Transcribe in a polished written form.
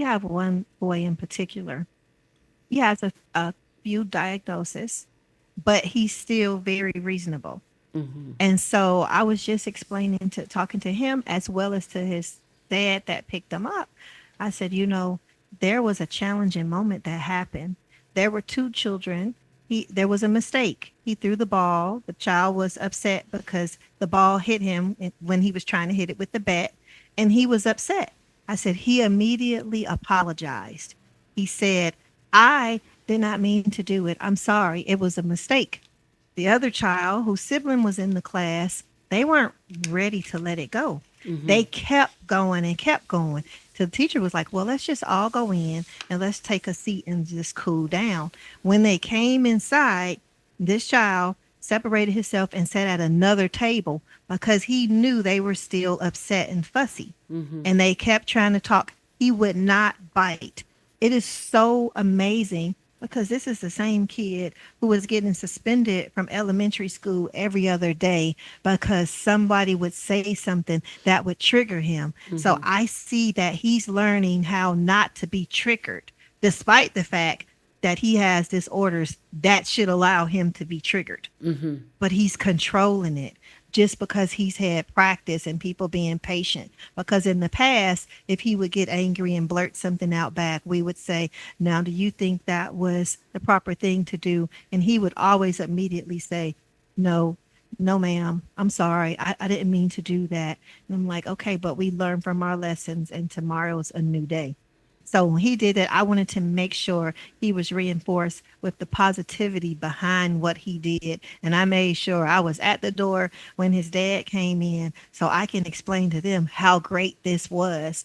we have one boy in particular. He has a few diagnoses, but he's still very reasonable. Mm-hmm. And so I was just explaining to talking to him as well as to his dad that picked him up. I said, there was a challenging moment that happened. There were two children. There was a mistake. He threw the ball. The child was upset because the ball hit him when he was trying to hit it with the bat, and he was upset. I said he immediately apologized. He said, "I did not mean to do it. I'm sorry. It was a mistake." The other child, whose sibling was in the class, they weren't ready to let it go. Mm-hmm. They kept going and kept going. So the teacher was like, well, let's just all go in and let's take a seat and just cool down. When they came inside, this child separated himself and sat at another table because he knew they were still upset and fussy. Mm-hmm. And they kept trying to talk. He would not bite. It is so amazing because this is the same kid who was getting suspended from elementary school every other day because somebody would say something that would trigger him. So Mm-hmm. I see that he's learning how not to be triggered, despite the fact that he has disorders that should allow him to be triggered, Mm-hmm. but he's controlling it just because he's had practice and people being patient. Because in the past, if he would get angry and blurt something out back, we would say, now, do you think that was the proper thing to do? And he would always immediately say, no, no, ma'am, I'm sorry. I didn't mean to do that. And I'm like, okay, but we learn from our lessons, and tomorrow's a new day. So when he did that, I wanted to make sure he was reinforced with the positivity behind what he did. And I made sure I was at the door when his dad came in so I can explain to them how great this was